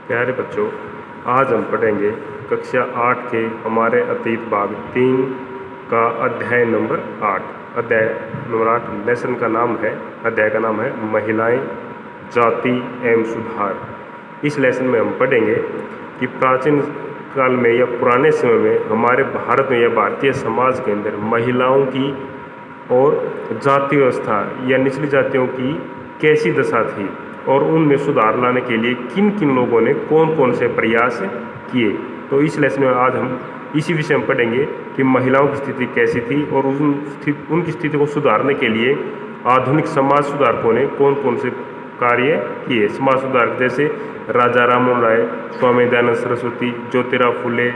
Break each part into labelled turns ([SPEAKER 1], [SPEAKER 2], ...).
[SPEAKER 1] प्यारे बच्चों, आज हम पढ़ेंगे कक्षा 8 के हमारे अतीत भाग 3 का अध्याय नंबर 8। अध्याय नंबर 8 लेसन का नाम है, अध्याय का नाम है महिलाएं, जाति एवं सुधार। इस लेसन में हम पढ़ेंगे कि प्राचीन काल में या पुराने समय में हमारे भारत में या भारतीय समाज के अंदर महिलाओं की और जाति व्यवस्था या निचली जातियों की कैसी दशा थी और उनमें सुधार लाने के लिए किन किन लोगों ने कौन कौन से प्रयास किए। तो इस लेसन में आज हम इसी विषय में पढ़ेंगे कि महिलाओं की स्थिति कैसी थी और उनकी स्थिति को सुधारने के लिए आधुनिक समाज सुधारकों ने कौन कौन से कार्य किए। समाज सुधारक जैसे राजा राममोहन राय, स्वामी दयानंद सरस्वती, ज्योतिराव फुले,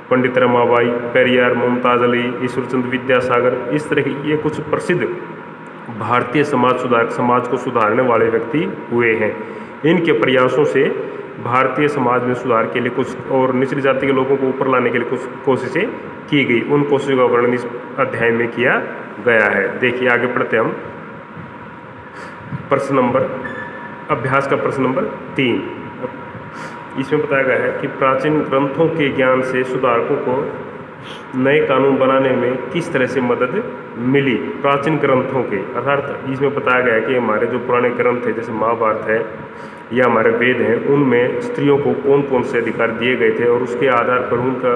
[SPEAKER 1] पंडित रमाबाई, पेरियार, मुमताज अली, ईश्वरचंद्र विद्यासागर, इस तरह के ये कुछ प्रसिद्ध भारतीय समाज सुधारक समाज को सुधारने वाले व्यक्ति हुए हैं। इनके प्रयासों से भारतीय समाज में सुधार के लिए कुछ और निचली जाति के लोगों को ऊपर लाने के लिए कुछ कोशिशें की गई। उन कोशिशों का वर्णन इस अध्याय में किया गया है। देखिए आगे पढ़ते हम प्रश्न नंबर अभ्यास का प्रश्न नंबर 3। इसमें बताया गया है कि प्राचीन ग्रंथों के ज्ञान से सुधारकों को नए कानून बनाने में किस तरह से मदद मिली। प्राचीन ग्रंथों के अर्थात इसमें बताया गया है कि हमारे जो पुराने ग्रंथ है जैसे महाभारत है या हमारे वेद हैं, उनमें स्त्रियों को कौन कौन से अधिकार दिए गए थे और उसके आधार पर उनका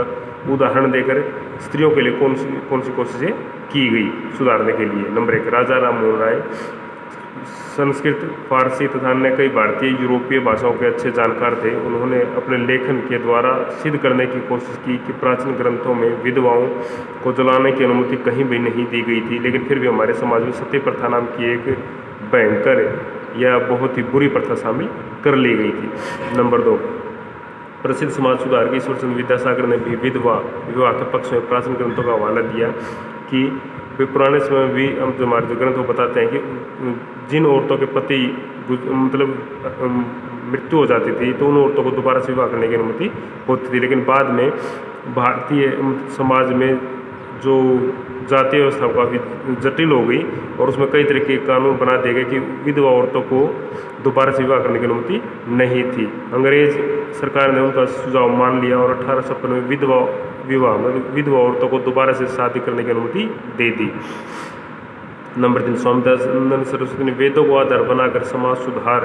[SPEAKER 1] उदाहरण देकर स्त्रियों के लिए कौन सी कोशिशें की गई सुधारने के लिए। नंबर 1 राजा राममोहन राय संस्कृत, फारसी तथा अन्य कई भारतीय यूरोपीय भाषाओं के अच्छे जानकार थे। उन्होंने अपने लेखन के द्वारा सिद्ध करने की कोशिश की कि प्राचीन ग्रंथों में विधवाओं को जलाने की अनुमति कहीं भी नहीं दी गई थी, लेकिन फिर भी हमारे समाज में सती प्रथा नाम की एक भयंकर या बहुत ही बुरी प्रथा शामिल कर ली गई थी। नंबर 2 प्रसिद्ध समाज सुधारक ईश्वरचंद्र विद्यासागर ने भी विधवा विवाह के पक्ष में प्राचीन ग्रंथों का हवाला दिया कि वे पुराने समय में भी हम जो हमारे जो ग्रंथ बताते हैं कि जिन औरतों के पति मृत्यु हो जाती थी तो उन औरतों को दोबारा से विवाह करने की अनुमति होती थी। लेकिन बाद में भारतीय समाज में जो जातीय व्यवस्था काफ़ी जटिल हो गई और उसमें कई तरह के कानून बना दिए गए कि विधवा औरतों को दोबारा से विवाह करने की अनुमति नहीं थी। अंग्रेज सरकार ने उनका सुझाव मान लिया और 1856 में विधवा औरतों को दोबारा से शादी करने की अनुमति दे दी। नंबर 3 स्वामी दयानंद सरस्वती ने वेदों को आधार बनाकर समाज सुधार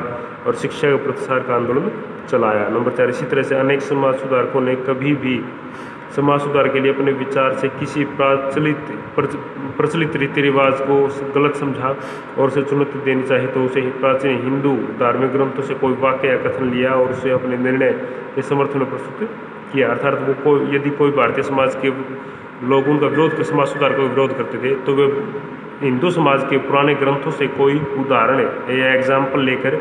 [SPEAKER 1] और शिक्षा के प्रसार का आंदोलन चलाया। नंबर 4 इसी तरह से अनेक समाज सुधारकों ने कभी भी समाज सुधार के लिए अपने विचार से किसी प्रचलित रीति रिवाज को गलत समझा और उसे चुनौती देनी चाहिए तो उसे प्राचीन हिंदू धार्मिक ग्रंथों से कोई वाक्य या कथन लिया और उसे अपने निर्णय के समर्थन में प्रस्तुत किया। अर्थात यदि कोई भारतीय समाज के लोग उनका विरोध समाज सुधार का विरोध करते थे तो वे हिंदू समाज के पुराने ग्रंथों से कोई उदाहरण या एग्जाम्पल लेकर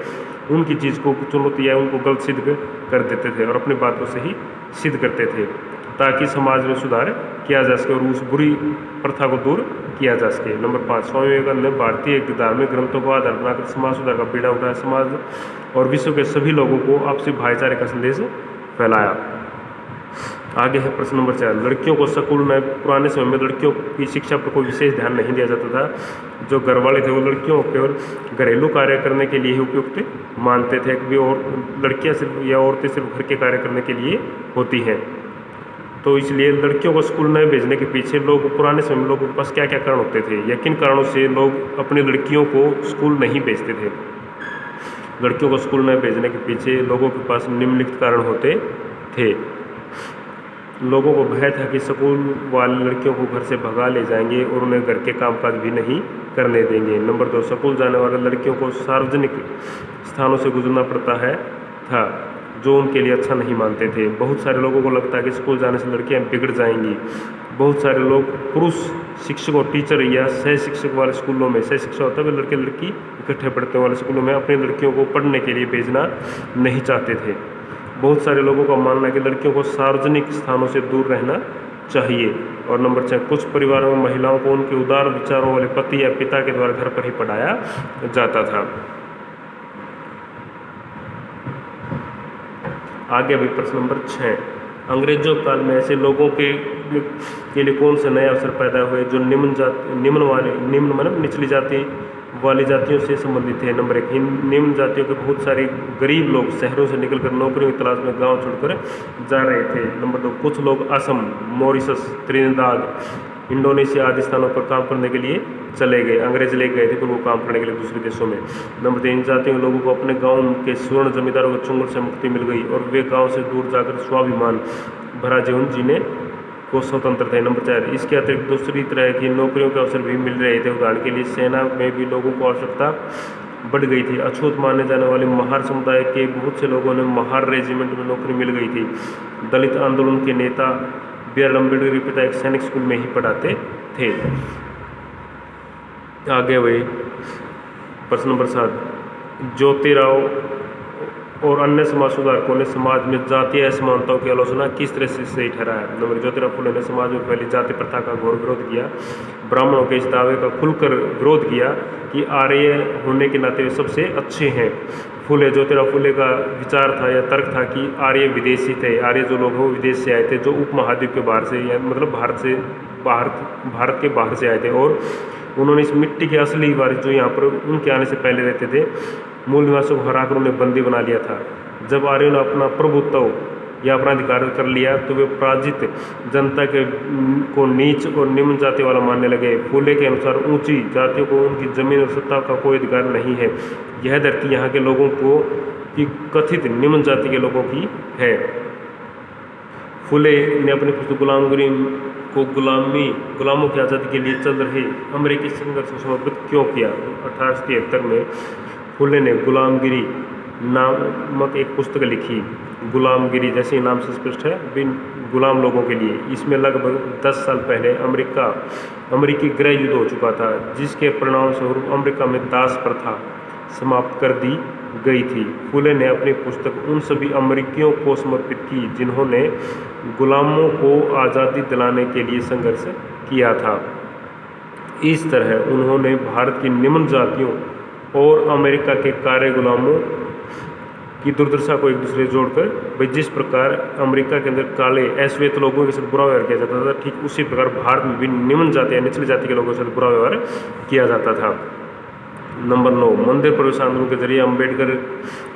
[SPEAKER 1] उनकी चीज़ को चुनौती या उनको गलत सिद्ध कर देते थे और अपनी बात को सही सिद्ध करते थे ताकि समाज में सुधार किया जा सके और उस बुरी प्रथा को दूर किया जा सके। नंबर 5 स्वामी विवेकानंद ने भारतीय धार्मिक ग्रंथों को आधार बनाकर समाज सुधार का बीड़ा उठाया, समाज और विश्व के सभी लोगों को आपसी भाईचारे का संदेश फैलाया। आगे है प्रश्न नंबर 4 लड़कियों को स्कूल में पुराने समय में लड़कियों की शिक्षा पर कोई विशेष ध्यान नहीं दिया जाता था। जो घर वाले थे वो लड़कियों को केवल घरेलू कार्य करने के लिए ही उपयुक्त मानते थे कि और लड़कियां सिर्फ या औरतें सिर्फ घर के कार्य करने के लिए होती हैं। तो इसलिए लड़कियों को स्कूल न भेजने के पीछे पुराने समय में लोगों के पास क्या क्या कारण होते थे या किन कारणों से लोग अपनी लड़कियों को स्कूल नहीं भेजते थे। लड़कियों को स्कूल न भेजने के पीछे लोगों के पास निम्नलिखित कारण होते थे। लोगों को भय था कि स्कूल वाले लड़कियों को घर से भगा ले जाएंगे और उन्हें घर के कामकाज भी नहीं करने देंगे। नंबर 2 स्कूल जाने वाले लड़कियों को सार्वजनिक स्थानों से गुजरना पड़ता था जो उनके लिए अच्छा नहीं मानते थे। बहुत सारे लोगों को लगता है कि स्कूल जाने से लड़कियां बिगड़ जाएंगी। बहुत सारे लोग पुरुष शिक्षक और टीचर या सह शिक्षक वाले स्कूलों में, सह शिक्षा होता है लड़के लड़की इकट्ठे पढ़ते वाले स्कूलों में अपनी लड़कियों को पढ़ने के लिए भेजना नहीं चाहते थे। बहुत सारे लोगों का मानना है कि लड़कियों को सार्वजनिक स्थानों से दूर रहना चाहिए। और नंबर 6 कुछ परिवारों में महिलाओं को उनके उदार विचारों वाले पति या पिता के द्वारा घर पर ही पढ़ाया जाता था। आगे अभी प्रश्न नंबर 6 अंग्रेजों काल में ऐसे लोगों के लिए कौन से नए अवसर पैदा हुए जो निम्न मतलब निचली जाति वाली जातियों से संबंधित है। नंबर 1, निम्न जातियों के बहुत सारे गरीब लोग शहरों से निकलकर नौकरियों की तलाश में गांव छोड़कर जा रहे थे। नंबर 2, कुछ लोग असम, मॉरिशस, त्रिनिदाद, इंडोनेशिया आदि स्थानों पर काम करने के लिए चले गए। अंग्रेज ले गए थे तो वो काम करने के लिए दूसरे देशों में। नंबर 3, इन जातियों के लोगों को अपने गाँव के स्वर्ण जमींदारों के चुंगल से मुक्ति मिल गई और वे गाँव से दूर जाकर स्वाभिमान भरा जीवन जीने को स्वतंत्र थे। नंबर 4, इसके अतिरिक्त दूसरी तरह की नौकरियों के अवसर भी मिल रहे थे। उदाहरण के लिए सेना में भी लोगों को आवश्यकता बढ़ गई थी। अछूत माने जाने वाले महार समुदाय के बहुत से लोगों ने महार रेजिमेंट में नौकरी मिल गई थी। दलित आंदोलन के नेता B.R. अम्बेडकर के पिता एक सैनिक स्कूल में ही पढ़ाते थे। आगे वही प्रश्न नंबर 7, ज्योतिराव और अन्य समाज सुधारकों ने समाज में जातीय असमानताओं की आलोचना किस तरह से सही ठहराया। नंबर ज्योतिराव फुले ने समाज में फैली जाति प्रथा का घोर विरोध किया। ब्राह्मणों के इस दावे का खुलकर विरोध किया कि आर्य होने के नाते वे सबसे अच्छे हैं। ज्योतिराव फुले का विचार था या तर्क था कि आर्य विदेशी थे। आर्य जो लोग हैं वो विदेश से आए थे, जो उपमहाद्वीप के बाहर से या मतलब भारत के बाहर से आए थे, और उन्होंने इस मिट्टी के असली वारिस जो यहाँ पर उनके आने से पहले रहते थे, मूल निवासियों को हराकर उन्हें बंदी बना लिया था। जब आर्यों ने अपना प्रभुत्व या अपना अधिकार कर लिया तो वे पराजित जनता को नीच और निम्न जाति वाला मानने लगे। फुले के अनुसार ऊंची जातियों को उनकी जमीन और सत्ता का कोई अधिकार नहीं है। यह धरती यहाँ के लोगों को की कथित निम्न जाति के लोगों की है। फुले ने अपनी पुस्तक गुलामगिरी को गुलामों की आज़ादी के लिए चल रहे अमेरिकी संघर्ष को समर्पित क्यों किया। 1873 में फुले ने गुलामगिरी नामक एक पुस्तक लिखी। गुलामगिरी जैसे नाम से स्पष्ट है, बिन गुलाम लोगों के लिए। इसमें लगभग 10 साल पहले अमेरिकी गृह युद्ध हो चुका था, जिसके परिणाम स्वरूप अमेरिका में दास प्रथा समाप्त कर दी गई थी। फुले ने अपनी पुस्तक उन सभी अमेरिकियों को समर्पित की जिन्होंने गुलामों को आज़ादी दिलाने के लिए संघर्ष किया था। इस तरह उन्होंने भारत की निम्न जातियों और अमेरिका के कार्य गुलामों की दुर्दशा को एक दूसरे जोड़कर, भाई जिस प्रकार अमेरिका के अंदर काले अश्वेत लोगों के साथ बुरा व्यवहार किया जाता था, ठीक उसी प्रकार भारत में भी निम्न जाति या निचली जाति के लोगों के साथ बुरा व्यवहार किया जाता था। नंबर 9, मंदिर प्रवेश आंदोलन के जरिए अम्बेडकर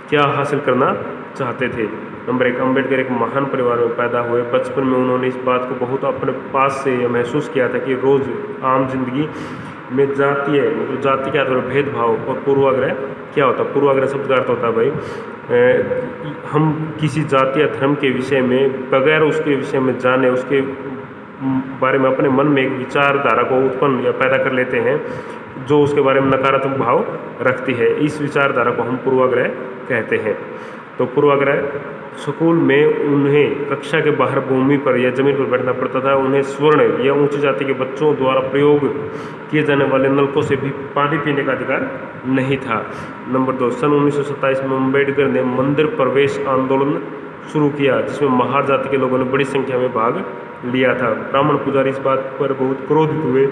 [SPEAKER 1] क्या हासिल करना चाहते थे। नंबर 1, अम्बेडकर एक महान परिवार में पैदा हुए। बचपन में उन्होंने इस बात को बहुत अपने पास से महसूस किया था कि रोज़ आम जिंदगी में जाति क्या होता है, भेदभाव और पूर्वाग्रह क्या होता है। पूर्वाग्रह शब्द का अर्थ होता है भाई हम किसी जाति या धर्म के विषय में बगैर उसके विषय में जाने उसके बारे में अपने मन में एक विचारधारा को उत्पन्न या पैदा कर लेते हैं जो उसके बारे में नकारात्मक भाव रखती है। इस विचारधारा को हम पूर्वाग्रह कहते हैं। तो पूर्वाग्रह स्कूल में उन्हें कक्षा के बाहर भूमि पर या जमीन पर बैठना पड़ता था। उन्हें स्वर्ण या ऊंची जाति के बच्चों द्वारा प्रयोग किए जाने वाले नलकों से भी पानी पीने का अधिकार नहीं था। नंबर 2, सन 1927 में अम्बेडकर ने मंदिर प्रवेश आंदोलन शुरू किया, जिसमें महार जाति के लोगों ने बड़ी संख्या में भाग लिया था। ब्राह्मण पुजारी इस बात पर बहुत क्रोधित हुए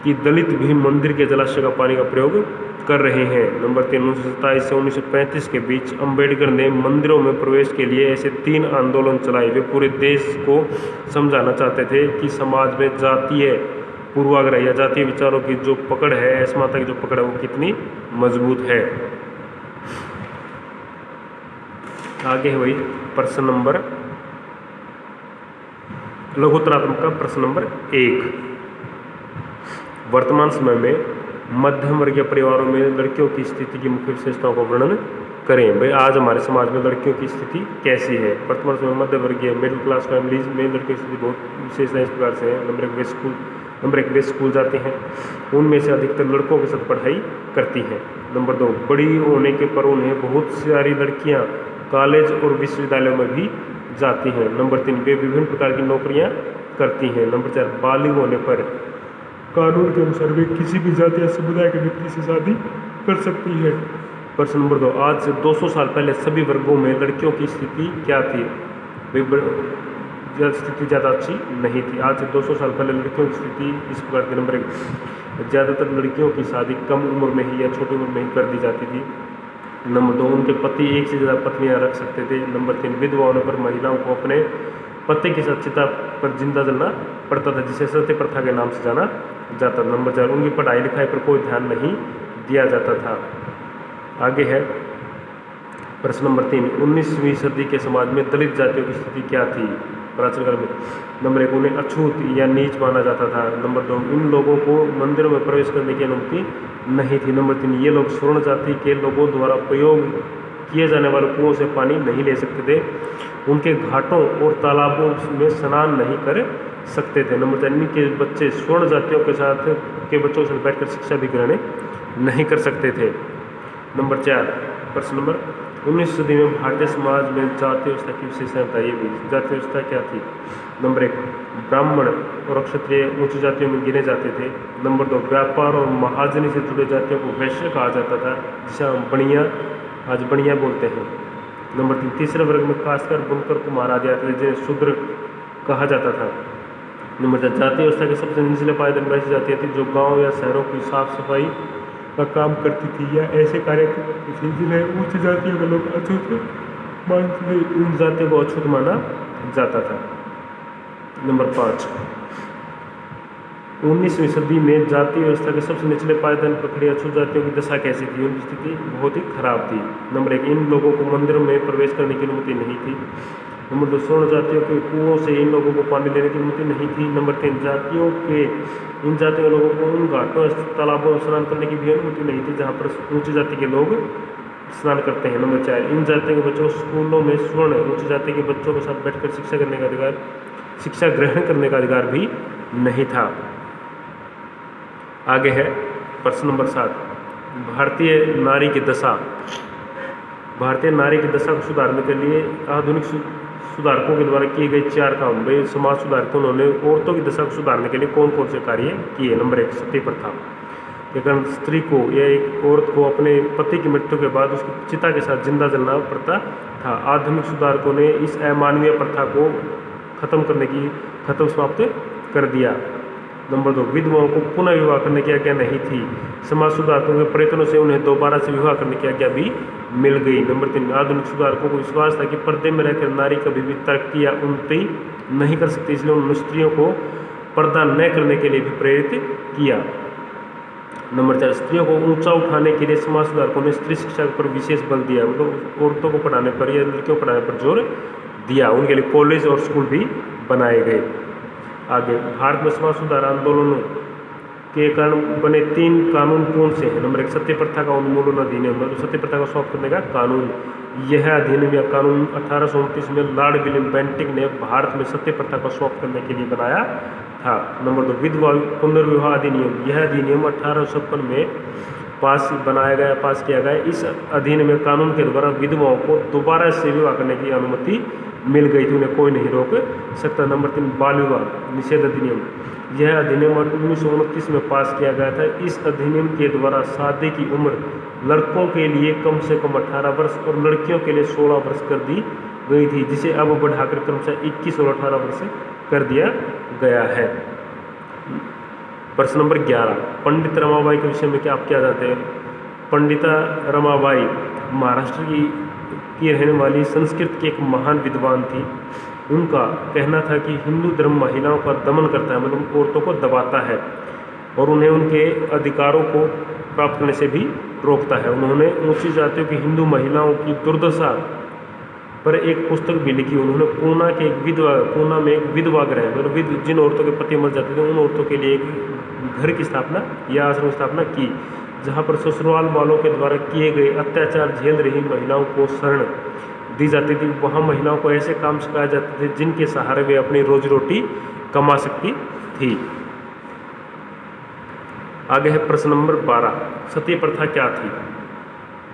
[SPEAKER 1] कि दलित भी मंदिर के जलाशय का पानी का प्रयोग कर रहे हैं। नंबर 3, 1927 से 1935 के बीच अम्बेडकर ने मंदिरों में प्रवेश के लिए ऐसे 3 आंदोलन चलाए। वे पूरे देश को समझाना चाहते थे कि समाज में जातीय पूर्वाग्रह या जातीय विचारों की जो पकड़ है, असमानता की जो पकड़ है, वो कितनी मजबूत है। आगे है वही प्रश्न नंबर लघुत्तरात्मक का प्रश्न नंबर 1। वर्तमान समय में मध्यम वर्गीय परिवारों में लड़कियों की स्थिति की मुख्य विशेषताओं का वर्णन करें। भाई आज हमारे समाज में लड़कियों की स्थिति कैसी है। वर्तमान समय में मध्य वर्गीय मिडिल क्लास फैमिलीज में लड़कियों की स्थिति बहुत विशेषताएं इस प्रकार से है। नंबर 1, वे स्कूल जाते हैं, उनमें से अधिकतर लड़कों के साथ पढ़ाई करती हैं। नंबर 2, बड़ी होने के पर उन्हें बहुत सारी लड़कियाँ कॉलेज और विश्वविद्यालयों में भी जाती हैं। नंबर 3, वे विभिन्न प्रकार की नौकरियाँ करती हैं। नंबर 4, बालिग होने पर कानून के अनुसार वे किसी भी जाति या समुदाय के व्यक्ति से शादी कर सकती है। प्रश्न नंबर 2, आज से 200 साल पहले सभी वर्गों में लड़कियों की स्थिति क्या थी। स्थिति ज़्यादा अच्छी नहीं थी। आज से 200 साल पहले लड़कियों की स्थिति इस प्रकार की। नंबर 1, ज़्यादातर लड़कियों की शादी कम उम्र में ही या छोटी उम्र में ही कर दी जाती थी। नंबर 2, उनके पति एक से ज़्यादा पत्नियाँ रख सकते थे। नंबर 3, विधवा होने पर महिलाओं को अपने पति की साथ चिता पर जिंदा जलना पड़ता था, जिसे सती प्रथा के नाम से जाना जाता। नंबर 4, उनकी पढ़ाई लिखाई पर कोई ध्यान नहीं दिया जाता था। आगे है प्रश्न नंबर 3, 19वीं सदी के समाज में दलित जातियों की स्थिति क्या थी प्राचीन काल में? नंबर 1, उन्हें अछूत या नीच माना जाता था। नंबर 2, इन लोगों को मंदिरों में प्रवेश करने की अनुमति नहीं थी। नंबर 3, ये लोग स्वर्ण जाति के लोगों द्वारा प्रयोग किए जाने वाले कुओं से पानी नहीं ले सकते थे। उनके घाटों और तालाबों में स्नान नहीं कर सकते थे। नंबर 4, इनके बच्चे स्वर्ण जातियों के साथ के बच्चों से बैठकर शिक्षा भी ग्रहण नहीं कर सकते थे। नंबर 4, प्रश्न नंबर 19वीं सदी में भारतीय समाज में जाति व्यवस्था की विशेषता बताइए भी। जाति व्यवस्था क्या थी? नंबर 1, ब्राह्मण और क्षत्रिय उच्च जातियों में गिने जाते थे। नंबर 2, व्यापार और महाजनी से जुड़े जातियों को वैश्य कहा जाता था, जिसे हम बनिया आज बनिया बोलते हैं। नंबर 3, तीसरे वर्ग में खासकर बुनकर कुम्हार आदि आते थे, जिन्हें शूद्र कहा जाता था। नंबर 4, जाति व्यवस्था के सबसे निचले पायदान में ऐसी जातियाँ थी जो गाँव या शहरों की साफ सफाई का काम करती थी या ऐसे कार्य करती थी जिन्हें उच्च जातियों के लोग अछूत मानते थे। उन जातियों को अछूत माना जाता था। नंबर 5, 19वीं सदी में जाति व्यवस्था के सबसे निचले पायदान पर खड़ी अछूत जातियों की दशा कैसी थी? उनकी स्थिति बहुत ही खराब थी। नंबर 1, इन लोगों को मंदिरों में प्रवेश करने की अनुमति नहीं थी। नंबर 2, स्वर्ण जातियों के कुओं से इन लोगों को पानी लेने की अनुमति नहीं थी। नंबर 3, इन जातियों के लोगों को उन घाटों तालाबों में स्नान करने की भी अनुमति नहीं थी जहाँ पर ऊंची जाति के लोग स्नान करते हैं। नंबर 4, इन जातियों के बच्चों को स्कूलों में स्वर्ण उच्च जाति के बच्चों के साथ बैठकर शिक्षा ग्रहण करने का अधिकार भी नहीं था। आगे है प्रश्न नंबर 7, भारतीय नारी की दशा। भारतीय नारी की दशा को सुधारने के लिए आधुनिक सुधारकों के द्वारा किए गए 4 काम। भाई समाज सुधारकों उन्होंने औरतों की दशा को सुधारने के लिए कौन कौन से कार्य किए? नंबर 1, सती प्रथा। लेकिन स्त्री को या एक औरत को अपने पति की मृत्यु के बाद उसकी चिता के साथ जिंदा जलना प्रथा था। आधुनिक सुधारकों ने इस अमानवीय प्रथा को समाप्त कर दिया। नंबर 2, विधवाओं को पुनः विवाह करने की आज्ञा नहीं थी। समाज सुधारकों के प्रयत्नों से उन्हें दोबारा से विवाह करने की आज्ञा भी मिल गई। नंबर 3, आधुनिक सुधारकों को विश्वास था कि पर्दे में रहकर नारी कभी भी तरक्की या उन्नति नहीं कर सकती, इसलिए उन्होंने स्त्रियों को पर्दा न करने के लिए भी प्रेरित किया। नंबर 4, स्त्रियों को ऊंचा उठाने के लिए समाज सुधारकों ने स्त्री शिक्षा पर विशेष बल दिया, मतलब औरतों को पढ़ाने पर या लड़कियों को पढ़ाने पर जोर दिया। उनके लिए कॉलेज और स्कूल भी बनाए गए। आगे, भारत में समाज सुधार आंदोलनों के कारण बने 3 कानून कौन से हैं? नंबर 1, सत्य प्रथा का उन्मूलन अधिनियम, मतलब सत्य प्रथा को समाप्त करने का कानून। यह अधिनियम या कानून 1829 में लॉर्ड विलियम बेंटिक ने भारत में सत्य प्रथा को समाप्त करने के लिए बनाया था। नंबर 2, विधवा पुनर्विवाह अधिनियम। यह अधिनियम 1856 में पास किया गया। इस अधिनियम में कानून के द्वारा विधवाओं को दोबारा से विवाह करने की अनुमति मिल गई थी, उन्हें कोई नहीं रोक सकता। नंबर 3, बाल विवाह निषेध अधिनियम। यह अधिनियम 1929 में पास किया गया था। इस अधिनियम के द्वारा शादी की उम्र लड़कों के लिए कम से कम 18 वर्ष और लड़कियों के लिए 16 वर्ष कर दी गई थी, जिसे अब बढ़ाकर क्रमशः 21 और 18 वर्ष कर दिया गया है। प्रश्न नंबर 11, पंडित रमाबाई के विषय में आप क्या जानते हैं? पंडिता रमाबाई महाराष्ट्र की रहने वाली संस्कृत की एक महान विद्वान थी। उनका कहना था कि हिंदू धर्म महिलाओं का दमन करता है, मतलब औरतों को दबाता है और उन्हें उनके अधिकारों को प्राप्त करने से भी रोकता है। उन्होंने ऊंची जातियों की हिंदू महिलाओं की दुर्दशा पर एक पुस्तक भी लिखी। उन्होंने पूना में एक विधवा गृह, मतलब जिन औरतों के पति मर जाते थे उन औरतों के लिए एक घर की स्थापना या आश्रम की स्थापना की, जहाँ पर ससुराल वालों के द्वारा किए गए अत्याचार झेल रही महिलाओं को शरण दी जाती थी। वहाँ महिलाओं को ऐसे काम सिखाए जाते थे जिनके सहारे वे अपनी रोजी रोटी कमा सकती थी। आगे है प्रश्न नंबर 12, सती प्रथा क्या थी?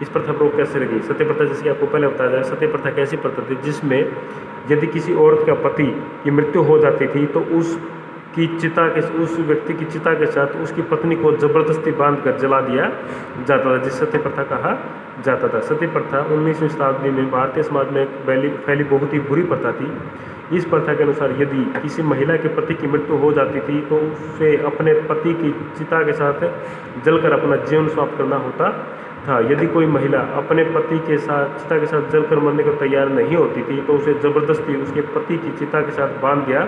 [SPEAKER 1] इस प्रथा पर कैसे लगी? सती प्रथा, जैसे आपको पहले बताया जाए, सती प्रथा कैसी प्रथा थी जिसमें यदि किसी औरत का पति की मृत्यु हो जाती थी तो उस व्यक्ति की चिता के साथ उसकी पत्नी को जबरदस्ती बांधकर जला दिया जाता था, जिस सती प्रथा कहा जाता था। सती प्रथा 19वीं शताब्दी में भारतीय समाज में फैली बहुत ही बुरी प्रथा थी। इस प्रथा के अनुसार यदि किसी महिला के पति की मृत्यु हो जाती थी तो उसे अपने पति की चिता के साथ जलकर अपना जीवन समाप्त करना होता था। यदि कोई महिला अपने पति के साथ चिता के साथ जलकर मरने को तैयार नहीं होती थी तो उसे जबरदस्ती उसके पति की चिता के साथ बांध दिया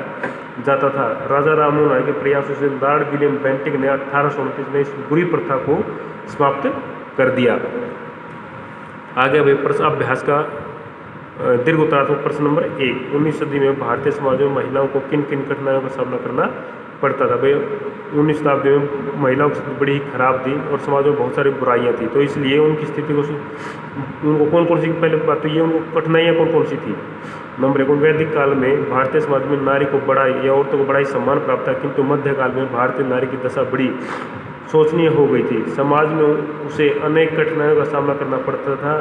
[SPEAKER 1] जाता था। राजा राममोहन राय के प्रयासों से लॉर्ड विलियम बेंटिंक ने 1829 में इस बुरी प्रथा को समाप्त कर दिया। आगे भाई प्रश्न अभ्यास का दीर्घ उत्तरात्मक प्रश्न नंबर 1। 19वीं सदी में भारतीय समाज में महिलाओं को किन किन कठिनाइयों का सामना करना पड़ता था। भाई 19वीं शताब्दी में महिलाओं की स्थिति बड़ी ही खराब थी और समाज में बहुत सारी बुराइयां थी, तो इसलिए उनकी स्थिति को उनको कौन कौन सी, पहले बात तो ये उनको कठिनाइयाँ कौन कौन सी थी। नंबर 1, वैदिक काल में भारतीय समाज में नारी को बड़ा या औरतों को बड़ा ही सम्मान प्राप्त था, किंतु मध्यकाल में भारतीय नारी की दशा बड़ी शोचनीय हो गई थी। समाज में उसे अनेक कठिनाइयों का सामना करना पड़ता था।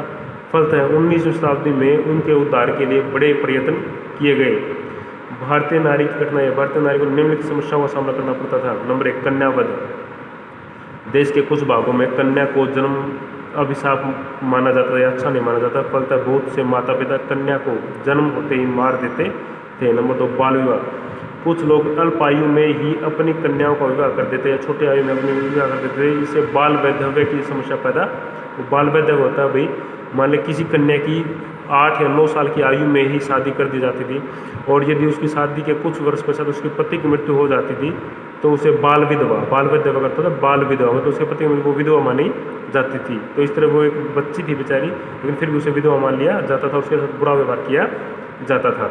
[SPEAKER 1] फलतः 19वीं शताब्दी में उनके उद्धार के लिए बड़े प्रयत्न किए गए। भारतीय नारी की कठिनाई, भारतीय नारी को निम्नलिखित समस्याओं का सामना करना पड़ता था। नंबर 1, कन्यावध। देश के कुछ भागों में कन्या को जन्म अभिशाप माना जाता था या अच्छा नहीं माना जाता। फलतः बहुत से माता पिता कन्या को जन्म होते ही मार देते थे। नंबर 2, बाल विवाह। कुछ लोग अल्प आयु में ही अपनी कन्याओं का विवाह कर देते या छोटे आयु में अपनी विवाह कर देते थे। इससे बाल वैधव्य की समस्या पैदा, बाल वैधव्य होता है भाई, मान लें किसी कन्या की 8 या 9 साल की आयु में ही शादी कर दी जाती थी और यदि उसकी शादी के कुछ वर्ष पश्चात उसके पति की मृत्यु हो जाती थी तो उसे बाल विधवा करता था, बाल विधवा मतलब उसके पति की वो विधवा मानी जाती थी। तो इस तरह वो एक बच्ची थी बेचारी, लेकिन फिर भी उसे विधवा मान लिया जाता था, उसके साथ बुरा व्यवहार किया जाता था।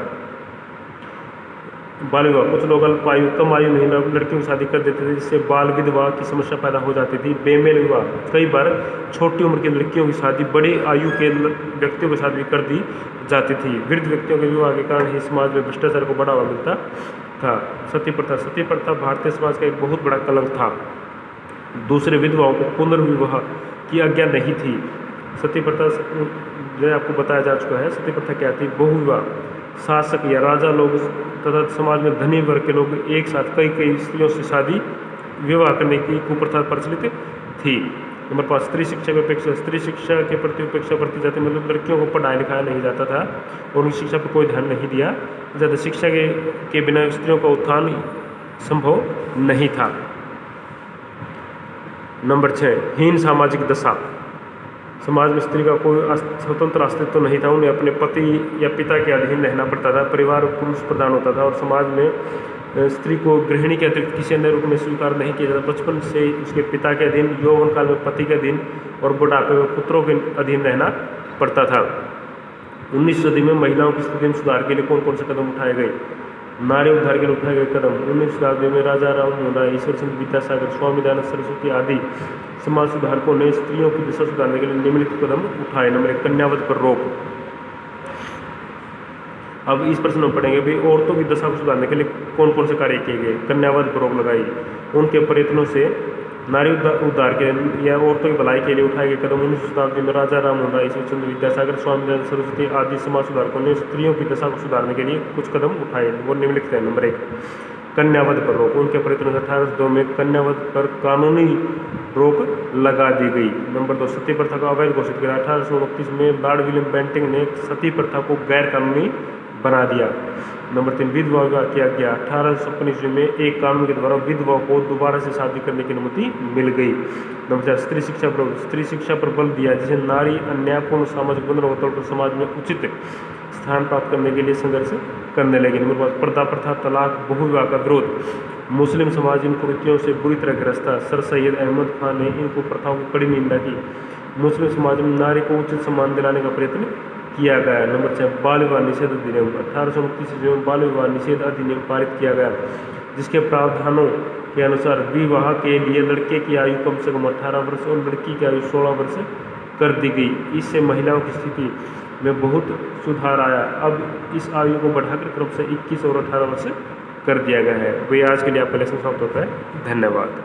[SPEAKER 1] बाल विवाह, कुछ लोग अल्प आयु कम आयु में लड़कियों की शादी कर देते थे, जिससे बाल विधवा की समस्या पैदा हो जाती थी। बेमेल विवाह, कई बार छोटी उम्र की लड़कियों की शादी बड़े आयु के व्यक्तियों के साथ भी कर दी जाती थी। वृद्ध व्यक्तियों के विवाह के कारण ही समाज में भ्रष्टाचार को बढ़ावा मिलता था। सती प्रथा, सती प्रथा भारतीय समाज का एक बहुत बड़ा कलंक था। दूसरे विधवाओं को पुनर्विवाह की आज्ञा नहीं थी। सती प्रथा जो आपको बताया जा चुका है। सती प्रथा क्या थी? बहुविवाह, शासक या राजा लोग तथा समाज में धनी वर्ग के लोग एक साथ कई स्त्रियों से शादी विवाह करने की कुप्रथा प्रचलित थी। नंबर 5, स्त्री शिक्षा की अपेक्षा, स्त्री शिक्षा के प्रति उपेक्षा बरती जाती, मतलब लड़कियों को पढ़ाया लिखाया नहीं जाता था और उनकी शिक्षा पर कोई ध्यान नहीं दिया जाता। शिक्षा के बिना स्त्रियों का उत्थान संभव नहीं था। नंबर 6, हीन सामाजिक दशा। समाज में स्त्री का कोई स्वतंत्र अस्तित्व तो नहीं था, उन्हें अपने पति या पिता के अधीन रहना पड़ता था। परिवार पुरुष प्रधान होता था और समाज में स्त्री को गृहिणी के अतिरिक्त किसी अन्य रूप में स्वीकार नहीं किया जाता। बचपन से ही उसके पिता के अधीन, यौवन काल में पति के अधीन और बुढ़ापे में पुत्रों के अधीन रहना पड़ता था। 19वीं सदी में महिलाओं की स्थिति में सुधार के लिए कौन कौन से कदम उठाए गए? नारी उद्धार के लिए उठाए गए कदम। 19वीं शताब्दी में राजा राममोहन राय, ईश्वर चंद्र विद्यासागर, स्वामी दयानंद सरस्वती आदि समाज सुधारकों ने स्त्रियों की दशा सुधारने के लिए निम्नलिखित कदम उठाए। नंबर 1, कन्यावध पर रोक। अब इस प्रश्न में पढ़ेंगे भाई औरतों की दशा को सुधारने के लिए कौन कौन से कार्य किए गए। कन्यावध पर रोक लगाई। उनके प्रयत्नों से नारी उद्धार के या औरतों की भलाई के लिए उठाए गए कदम। 19वीं शताब्दी में राजा राममोहन राय, ईश्वर चंद्र विद्यासागर, स्वामी दयानंद सरस्वती आदि समाज सुधारकों ने स्त्रियों की दशा को सुधारने के लिए कुछ कदम उठाए, वो निम्नलिखित है। नंबर 1, कन्यावध पर रोक। उनके प्रयत्नों से 1802 में कन्यावध पर कानूनी रोक लगा दी गई। नंबर 2, सती प्रथा को अवैध घोषित किया। 1829 में लॉर्ड विलियम बेंटिंक ने सती प्रथा को गैर कानूनी बना दिया। नंबर 3, विधवा विवाह किया गया। 1819 में एक कानून के द्वारा विधवा को दोबारा से शादी करने की अनुमति मिल गई। नंबर 4, स्त्री शिक्षा पर, स्त्री शिक्षा पर बल दिया, जिसे नारी अन्यायपूर्ण सामाजिक बंधनों के तौर पर समाज में उचित स्थान प्राप्त करने के लिए संघर्ष करने लगी। नंबर 5, पर्दा प्रथा, तलाक, बहुविवाह का विरोध। मुस्लिम समाज इन कुरीतियों से बुरी तरह ग्रस्त था। सर सैयद अहमद खान ने इनको प्रथाओं की कड़ी निंदा की। मुस्लिम समाज में नारी को उचित सम्मान दिलाने का प्रयत्न किया गया। नंबर 6, बाल विवाह निषेध अधिनियम। 1829 ईस्वी में बाल विवाह निषेध अधिनियम पारित किया गया, जिसके प्रावधानों के अनुसार विवाह के लिए लड़के की आयु कम से कम 18 वर्ष और लड़की की आयु 16 वर्ष कर दी गई। इससे महिलाओं की स्थिति में बहुत सुधार आया। अब इस आयु को बढ़ाकर क्रमशः 21 और 18 वर्ष कर दिया गया है। वही आज के लिए आपका लेसन समाप्त होता है। धन्यवाद।